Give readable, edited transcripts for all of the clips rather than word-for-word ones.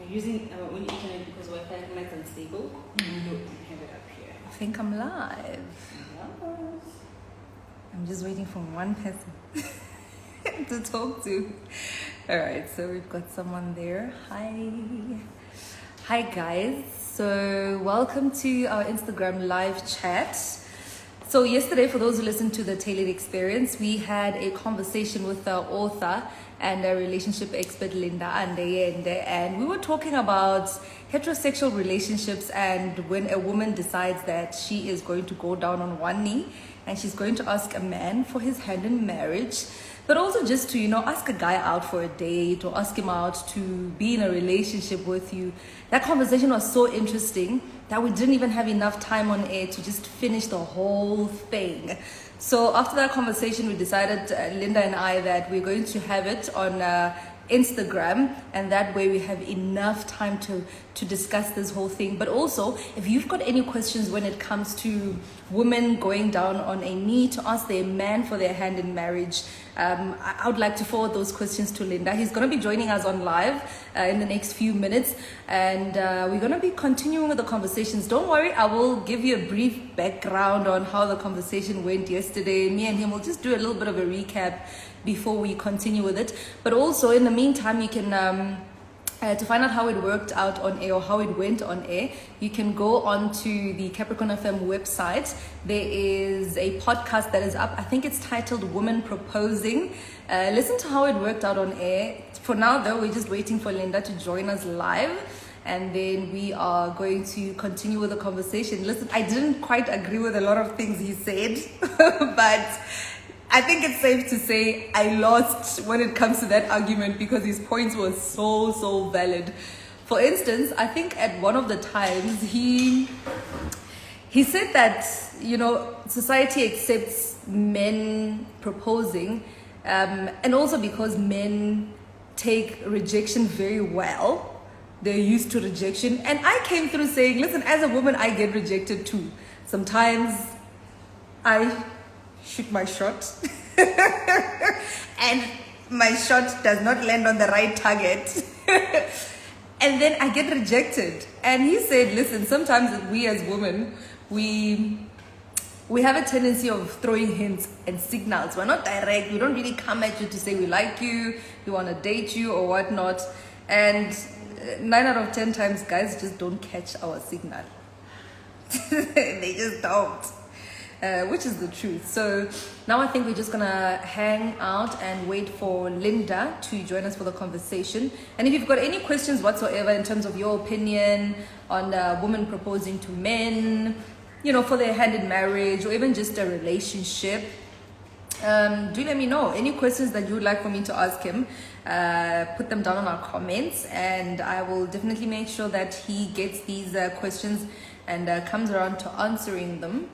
using our own internet because Wi-Fi connects unstable. Look, have it up here. I think I'm live. Yes. I'm just waiting for one person to talk to. All right, so we've got someone there. Hi guys. So welcome to our Instagram live chat. So yesterday, for those who listened to the Tailored Experience, we had a conversation with the author and a relationship expert, Lindayende, and we were talking about heterosexual relationships and when a woman decides that she is going to go down on one knee and she's going to ask a man for his hand in marriage, but also just to, ask a guy out for a date or ask him out to be in a relationship with you. That conversation was so interesting that we didn't even have enough time on air to just finish the whole thing. So after that conversation, we decided, Linda and I, that we're going to have it on Instagram, and that way we have enough time to discuss this whole thing. But also, if you've got any questions when it comes to women going down on a knee to ask their man for their hand in marriage, I would like to forward those questions to Linda. He's going to be joining us on live in the next few minutes, and we're going to be continuing with the conversations. Don't worry, I will give you a brief background on how the conversation went yesterday. Me and him will just do a little bit of a recap before we continue with it. But also, in the meantime, you can to find out how it worked out on air or how it went on air, you can go on to the Capricornfm website. There is a podcast that is up. I think it's titled Women Proposing. Listen to how it worked out on air. For now, though, we're just waiting for Linda to join us live, and then we are going to continue with the conversation. Listen, I didn't quite agree with a lot of things he said, but I think it's safe to say I lost when it comes to that argument because his points were so valid. For instance, I think at one of the times he said that, society accepts men proposing, and also because men take rejection very well, they're used to rejection. And I came through saying, listen, as a woman, I get rejected too. Sometimes I shoot my shot and my shot does not land on the right target and then I get rejected. And he said, listen, sometimes we as women, we have a tendency of throwing hints and signals. We're not direct. We don't really come at you to say we like you, we want to date you or whatnot. And 9 out of 10 times guys just don't catch our signal. They just don't. Which is the truth. So now I think we're just gonna hang out and wait for Linda to join us for the conversation. And if you've got any questions whatsoever in terms of your opinion on women proposing to men, for their hand in marriage or even just a relationship, do let me know. Any questions that you would like for me to ask him, put them down on our comments, and I will definitely make sure that he gets these questions and comes around to answering them.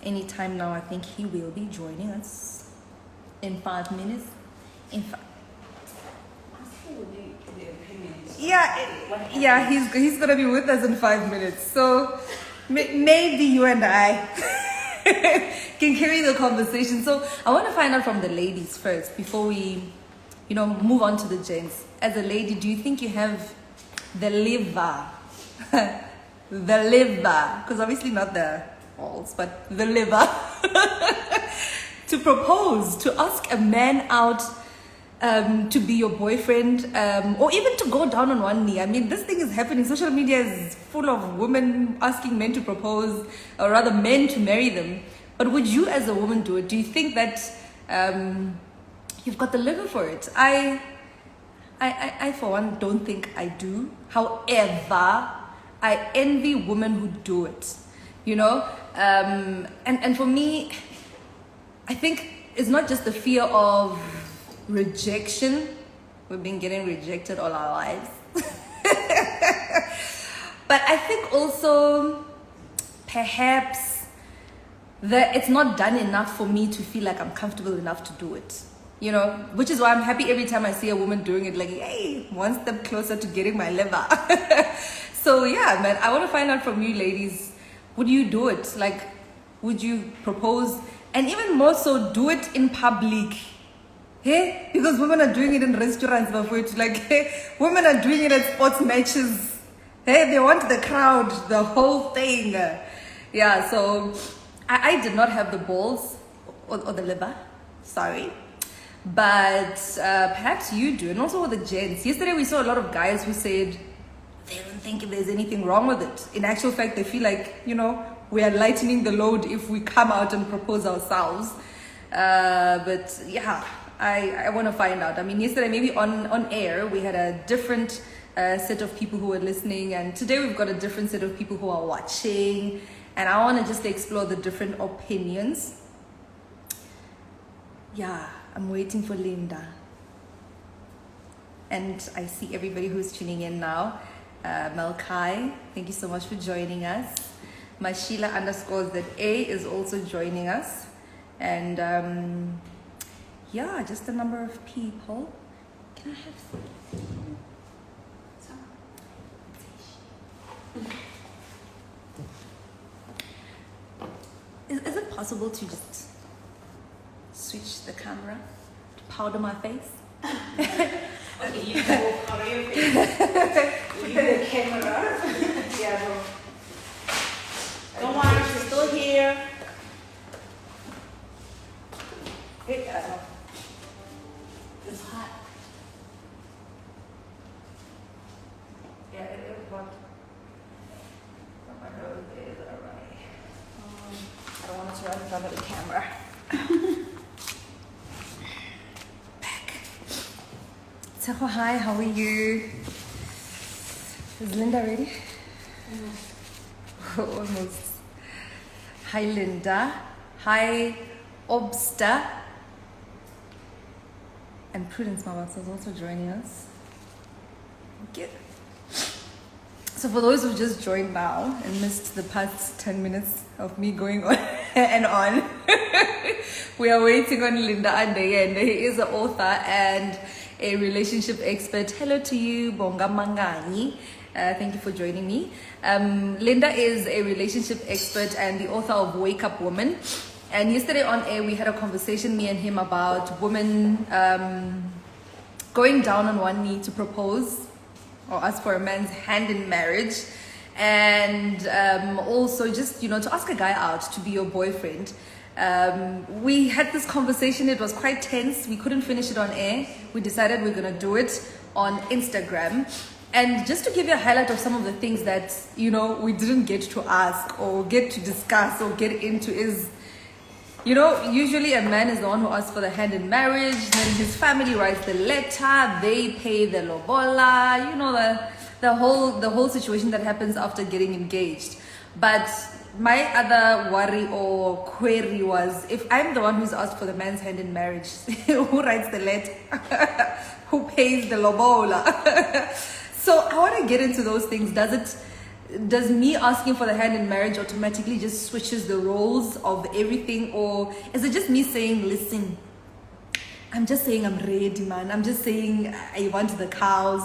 Anytime now. I think he will be joining us in 5 minutes. Yeah, he's gonna be with us in 5 minutes. So maybe you and I can carry the conversation. So I want to find out from the ladies first before we, move on to the gents. As a lady, do you think you have the liver, because obviously not the balls, but the liver, to propose, to ask a man out to be your boyfriend, or even to go down on one knee? I mean, this thing is happening. Social media is full of women asking men to propose, or rather men to marry them. But would you as a woman do it? Do you think that you've got the liver for it? I for one don't think I do. However, I envy women who do it. And for me, I think it's not just the fear of rejection. We've been getting rejected all our lives. But I think also perhaps that it's not done enough for me to feel like I'm comfortable enough to do it. Which is why I'm happy every time I see a woman doing it, like, hey, one step closer to getting my liver. So yeah, man, I want to find out from you ladies. Would you do it? Like, would you propose? And even more so, do it in public. Hey, because women are doing it in restaurants, but like, hey, women are doing it at sports matches. Hey, they want the crowd, the whole thing. Yeah, so I did not have the balls or the liver, sorry. But perhaps you do, and also with the gents. Yesterday we saw a lot of guys who said they don't think there's anything wrong with it. In actual fact, they feel like, we are lightening the load if we come out and propose ourselves. But yeah, I want to find out. I mean, yesterday maybe on air we had a different set of people who were listening, and today we've got a different set of people who are watching, and I want to just explore the different opinions. Yeah, I'm waiting for Linda, and I see everybody who's tuning in now. Malkai, thank you so much for joining us. Mashila _A is also joining us, and yeah, just a number of people. Can I have some? Is it possible to just switch the camera to powder my face? Okay, you can go powder your face. Leave the camera. Yeah, no. Don't worry, she's still here. Hey, it's hot. Yeah, it is hot. My nose is alright. I don't want to run in front of the camera. Back. So hi, how are you? Is Linda ready? Almost. Hi Linda. Hi Obsta. And Prudence Mabats is also joining us. Good. So for those who just joined now and missed the past 10 minutes of me going on and on, we are waiting on Lindayende. He is an author and a relationship expert. Hello to you, Bonga Mangani. Thank you for joining me. Linda is a relationship expert and the author of Wake Up Woman. And yesterday on air, we had a conversation, me and him, about women going down on one knee to propose or ask for a man's hand in marriage, and also just to ask a guy out to be your boyfriend. We had this conversation. It was quite tense. We couldn't finish it on air. We decided we're gonna do it on Instagram. And just to give you a highlight of some of the things that we didn't get to ask or get to discuss or get into is, usually a man is the one who asks for the hand in marriage, then his family writes the letter, they pay the lobola, the whole situation that happens after getting engaged. But my other worry or query was, if I'm the one who's asked for the man's hand in marriage, who writes the letter? Who pays the lobola? So I want to get into those things. Does me asking for the hand in marriage automatically just switches the roles of everything, or is it just me saying, listen, I'm just saying I'm ready, man. I'm just saying I want the cows.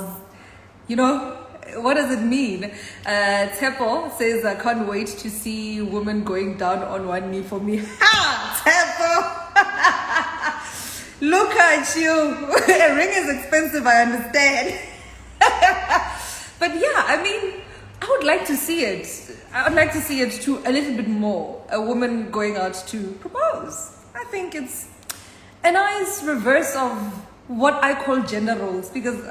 What does it mean? Tepo says, I can't wait to see women going down on one knee for me. Ha! Tepo! Look at you. A ring is expensive, I understand. But yeah, I mean, I would like to see it. I would like to see it to a little bit more. A woman going out to propose. I think it's a nice reverse of what I call gender roles, because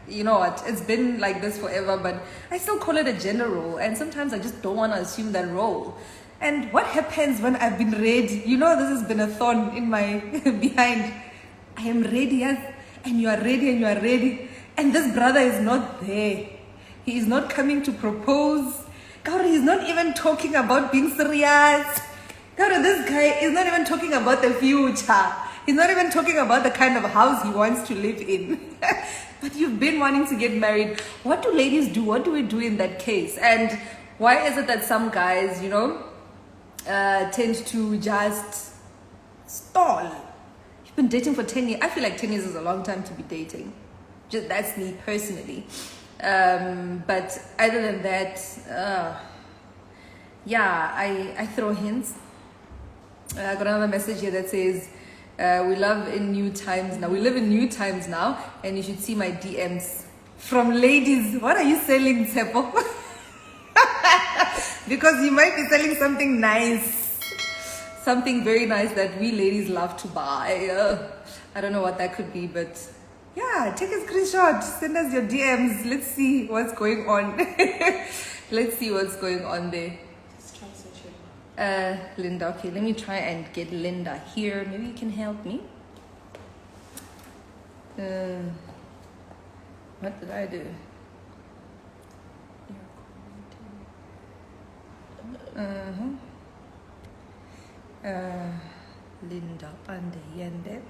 it's been like this forever, but I still call it a gender role, and sometimes I just don't want to assume that role. And what happens when I've been ready? This has been a thorn in my behind. I am ready, yes, and you are ready, and you are ready, and this brother is not there. He is not coming to propose. God, he's not even talking about being serious. God, this guy is not even talking about the future. He's not even talking about the kind of house he wants to live in. But you've been wanting to get married. What do ladies do? What do we do in that case? And why is it that some guys, tend to just stall? You've been dating for 10 years. I feel like 10 years is a long time to be dating. That's me personally. But other than that, I throw hints. I got another message here that says, We love in new times now. We live in new times now, and you should see my DMs from ladies. What are you selling, Tsepo? Because you might be selling something nice, something very nice that we ladies love to buy. I don't know what that could be, but yeah, take a screenshot, send us your DMs. Let's see what's going on. Let's see what's going on there. Just try searching. Linda, okay, let me try and get Linda here. Maybe you can help me. What did I do? Lindayende.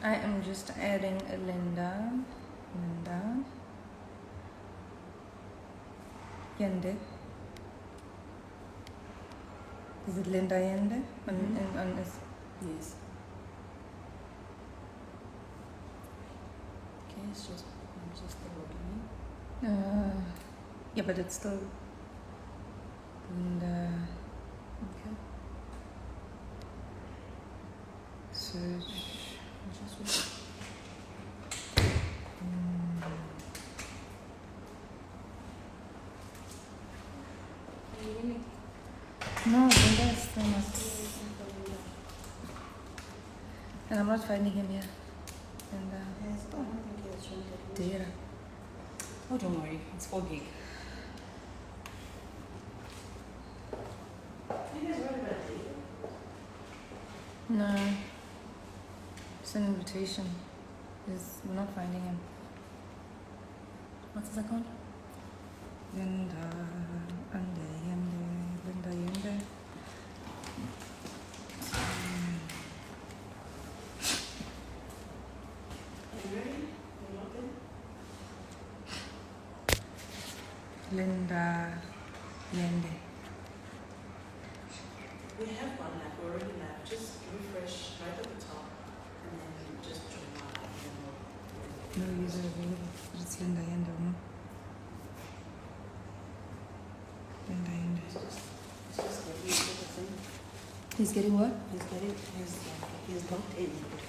I am just adding a Linda. Yende. Is it Lindayende? On this? Yes. Okay, I'm just logging Yeah, but it's still Linda. Okay. Search. Just wait. No, Linda is still not. And I'm not finding him here. And Yes, I don't think he was showing that. Data. Oh, don't worry. It's 4 gig. No. It's an invitation. We're not finding him. What's his account? Lindayende. Lindayende. We have one lab, we're already live. Just refresh right at the top and then just join our live. No user available. It's Lindayende, no? Lindayende. It's just getting into the thing. He's getting what? He's logged in, but he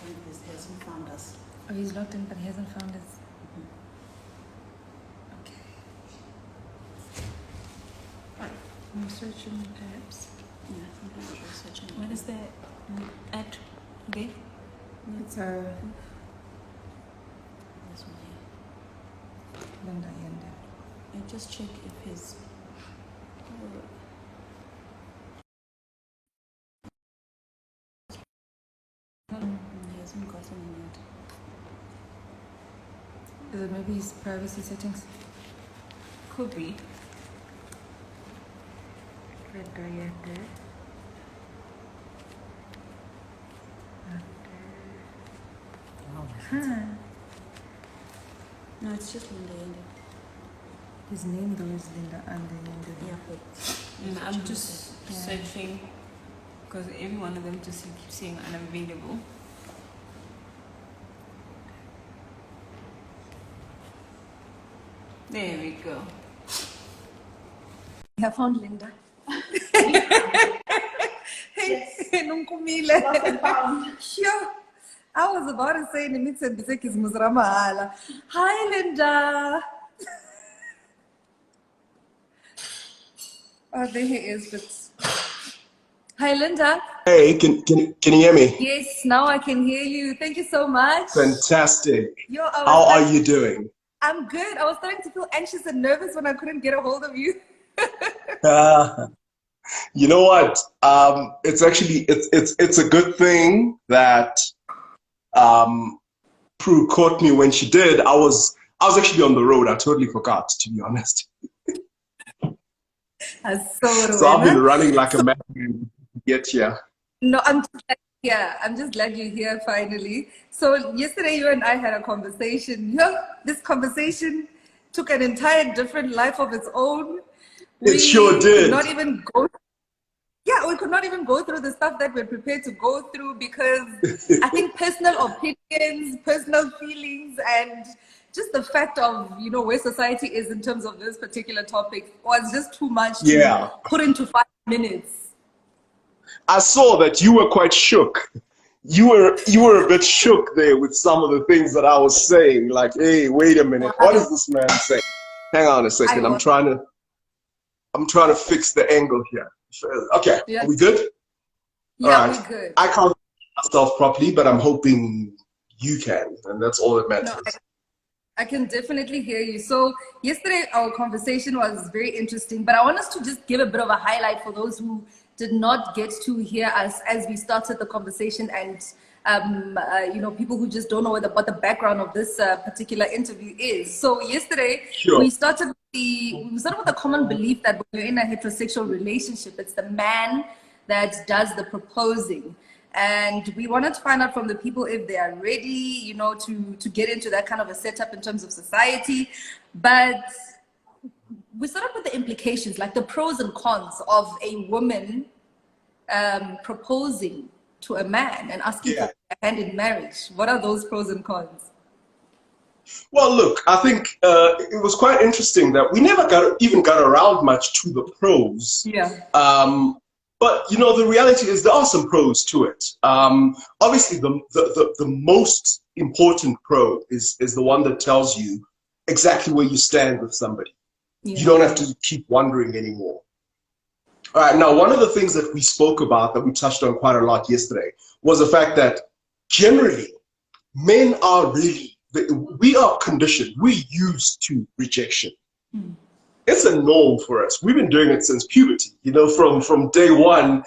hasn't found us. Oh, he's logged in, but he hasn't found us. Okay. I'm searching perhaps. Yeah, I think I'm searching. What is the at there? It's This one here. Lindayende. And just check if his. He hasn't gotten in yet. Is it maybe his privacy settings? Could be. Lindayende. No, it's just Lindayende. His name though is Lindayende. Yeah, but I'm just searching because every one of them just keeps saying unavailable. There we go. I found Linda. Hey, Nunkumile. Sure. I was about to say Nimitsembisek is Muzramahala. Hi, Linda. Oh, there he is. But... Hi, Linda. Hey, can you hear me? Yes, now I can hear you. Thank you so much. Fantastic. Yo, How are you doing? I'm good. I was starting to feel anxious and nervous when I couldn't get a hold of you. You know what? It's actually it's a good thing that Prue caught me when she did. I was actually on the road. I totally forgot, to be honest. So I've been running like a madman to get here. No, I'm just glad you're here. I'm just glad you're here finally. So yesterday you and I had a conversation. This conversation took an entire different life of its own. It sure did. Not even go. Yeah, we could not even go through the stuff that we're prepared to go through because I think personal opinions, personal feelings, and just the fact of, you know, where society is in terms of this particular topic was just too much to Yeah. put into 5 minutes. I saw that you were quite shook. You were a bit shook there with some of the things that I was saying. Like, hey, wait a minute, what is this man saying? Hang on a second. I'm trying to fix the angle here. Okay, Yeah. are we good? Yeah, all right. we're good. I can't see myself properly, but I'm hoping you can, and that's all that matters. No, I can definitely hear you. So yesterday our conversation was very interesting, but I want us to just give a bit of a highlight for those who did not get to hear us as we started the conversation, and you know, people who just don't know what the background of this particular interview is. So yesterday we started with the common belief that when you're in a heterosexual relationship, it's the man that does the proposing. And we wanted to find out from the people if they are ready, you know, to get into that kind of a setup in terms of society. But we started with the implications, like the pros and cons of a woman proposing to a man and asking for a hand in marriage. What are those pros and cons? Well, look, I think it was quite interesting that we never even got around much to the pros. Yeah. But, you know, the reality is there are some pros to it. Obviously, the most important pro is the one that tells you exactly where you stand with somebody. Yeah. You don't have to keep wondering anymore. All right, now, one of the things that we spoke about, that we touched on quite a lot yesterday, was the fact that generally, men are really, we are conditioned, we're used to rejection. It's a norm for us. We've been doing it since puberty, you know, from day one.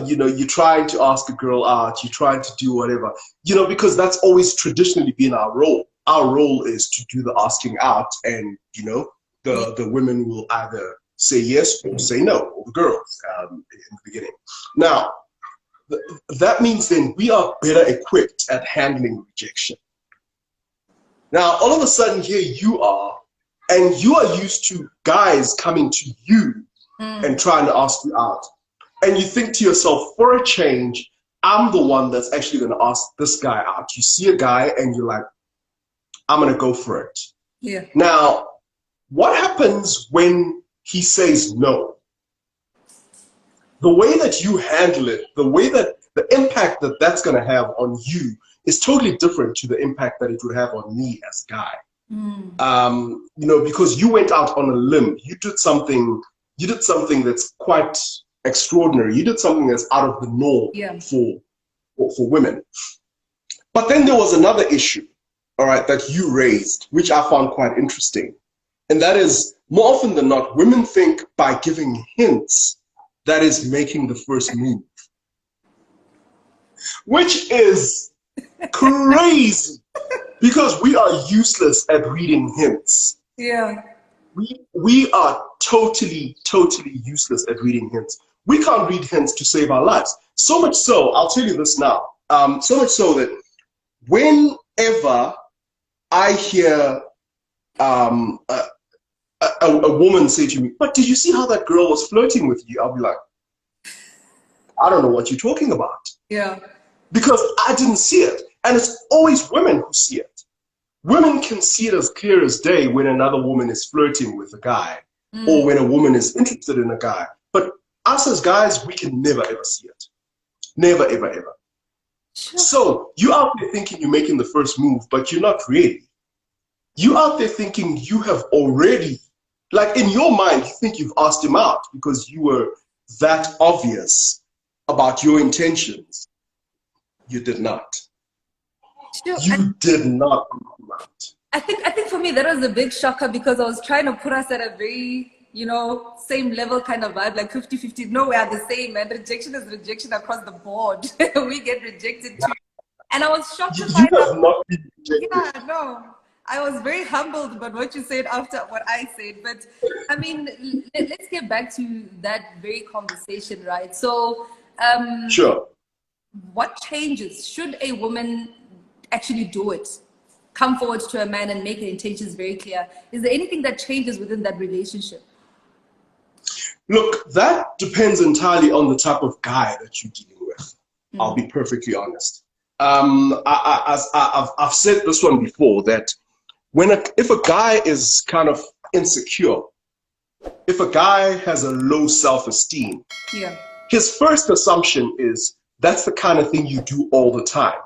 You know, you're trying to ask a girl out, you're trying to do whatever, you know, because that's always traditionally been our role. Our role is to do the asking out, and, you know, the women will either say yes or say no, or the girls in the beginning. Now, that means then we are better equipped at handling rejection. Now, all of a sudden here you are, and you are used to guys coming to you and trying to ask you out. And you think to yourself, for a change, I'm the one that's actually going to ask this guy out. You see a guy and you're like, I'm going to go for it. Yeah. Now, what happens when he says no? The way that you handle it, the way that the impact that that's going to have on you is totally different to the impact that it would have on me as a guy. You know, because you went out on a limb, you did something that's quite extraordinary. You did something that's out of the norm for women. But then there was another issue, all right, that you raised, which I found quite interesting. And that is, more often than not, women think by giving hints, that is making the first move. Which is crazy. Because we are useless at reading hints. Yeah. We are totally useless at reading hints. We can't read hints to save our lives. So much so, I'll tell you this now, so much so that whenever I hear a woman say to me, but did you see how that girl was flirting with you? I'll be like, I don't know what you're talking about. Yeah. Because I didn't see it. And it's always women who see it. Women can see it as clear as day when another woman is flirting with a guy or when a woman is interested in a guy. But us as guys, we can never ever see it. Never, ever, ever. Sure. So you're out there thinking you're making the first move, but you're not really. You're out there thinking you have already, like in your mind, you think you've asked him out because you were that obvious about your intentions. You did not. Sure. You did not. I think for me that was a big shocker, because I was trying to put us at a very, you know, same level kind of vibe, like 50-50. No, we are the same, and rejection is rejection across the board. We get rejected too. And I was shocked to find out. Not been rejected. Yeah, no. I was very humbled about what you said after what I said. But I mean, let's get back to that very conversation, right? So, sure. What changes? Should a woman actually do it? Come forward to a man and make her intentions very clear. Is there anything that changes within that relationship? Look, that depends entirely on the type of guy that you're dealing with. I'll be perfectly honest. I've said this one before, that if a guy is kind of insecure, if a guy has a low self-esteem, Yeah. his first assumption is that's the kind of thing you do all the time.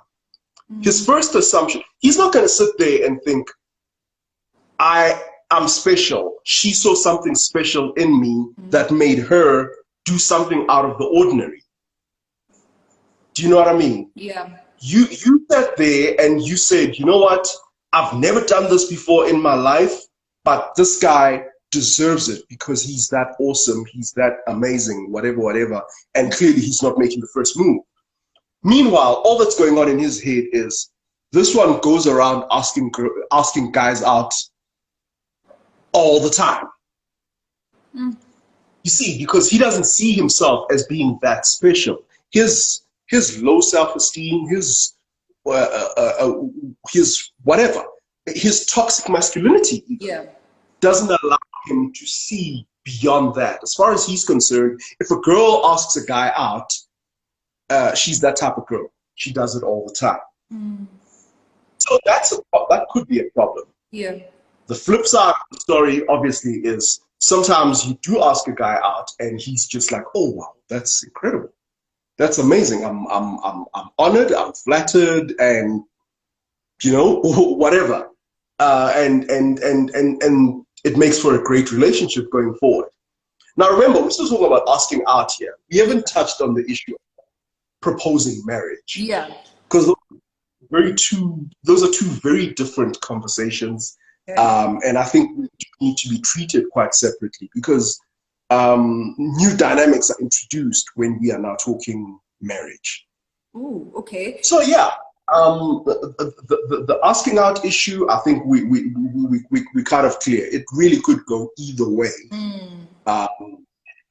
His first assumption, he's not going to sit there and think, I'm special. She saw something special in me that made her do something out of the ordinary. Do you know what I mean? Yeah. You sat there and you said, you know what? I've never done this before in my life, but this guy deserves it because he's that awesome, he's that amazing, whatever. And clearly he's not making the first move. Meanwhile, all that's going on in his head is this one goes around asking guys out all the time. You see, because he doesn't see himself as being that special. His low self-esteem, his whatever, his toxic masculinity doesn't allow him to see beyond that. As far as he's concerned, if a girl asks a guy out, she's that type of girl. She does it all the time. So that could be a problem. Yeah. The flip side of the story, obviously, is sometimes you do ask a guy out, and he's just like, "Oh wow, that's incredible, that's amazing. I'm honored, I'm flattered, and you know whatever." And it makes for a great relationship going forward. Now, remember, we're still talking about asking out here. We haven't touched on the issue of proposing marriage. Yeah. Because those are two very different conversations. And I think we need to be treated quite separately because new dynamics are introduced when we are now talking marriage. Ooh, okay. So yeah, the asking out issue, I think we kind of clear. It really could go either way.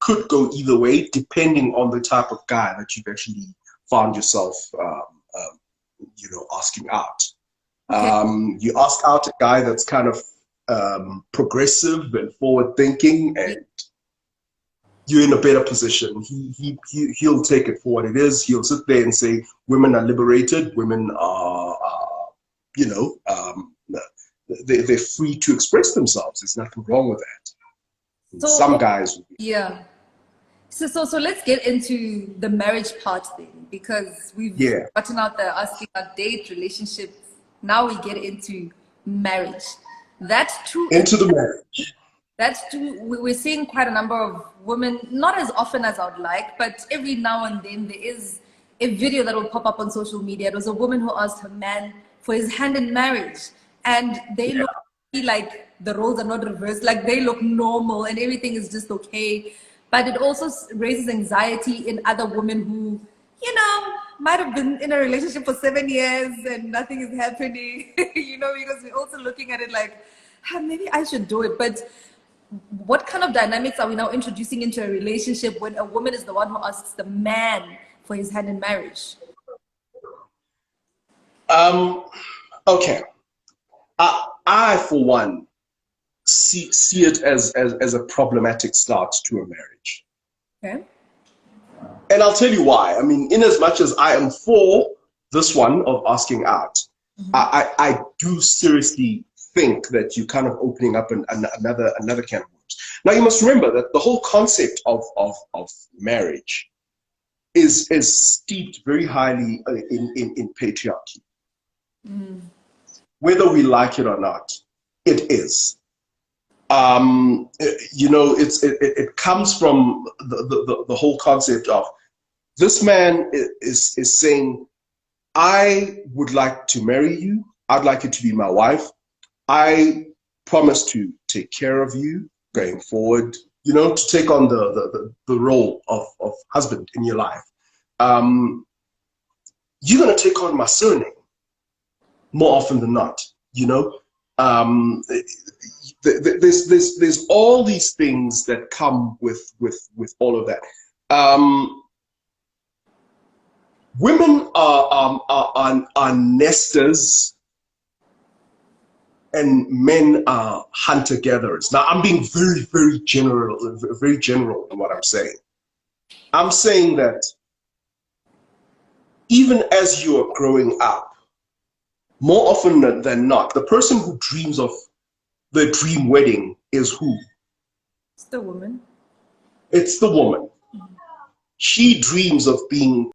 Could go either way depending on the type of guy that you've actually found yourself, asking out. Okay. You ask out a guy that's kind of progressive and forward thinking, and you're in a better position. He'll take it for what it is. He'll sit there and say, women are liberated. Women are they're free to express themselves. There's nothing wrong with that. So, some guys. Yeah. So let's get into the marriage part thing, because we've gotten out there asking about date, relationships. Now we get into marriage. That's true. Into the marriage. That's true. We're seeing quite a number of women, not as often as I would like, but every now and then there is a video that will pop up on social media. It was a woman who asked her man for his hand in marriage, and they look like the roles are not reversed, like they look normal and everything is just okay. But it also raises anxiety in other women who, might have been in a relationship for 7 years and nothing is happening, because we're also looking at it like, maybe I should do it. But what kind of dynamics are we now introducing into a relationship when a woman is the one who asks the man for his hand in marriage? Okay. I for one, see it as a problematic start to a marriage. Okay. And I'll tell you why. I mean, in as much as I am for this one of asking out, I do seriously think that you're kind of opening up another can of worms. Now, you must remember that the whole concept of marriage is steeped very highly in patriarchy. Whether we like it or not, it is. It comes from the whole concept of this man is saying, I would like to marry you. I'd like you to be my wife. I promise to take care of you going forward, to take on the role of husband in your life. You're going to take on my surname more often than not, there's all these things that come with all of that. Women are nesters and men are hunter-gatherers. Now, I'm being very, very general in what I'm saying. I'm saying that even as you are growing up, more often than not, the person who dreams of the dream wedding is who? It's the woman. It's the woman. She dreams of being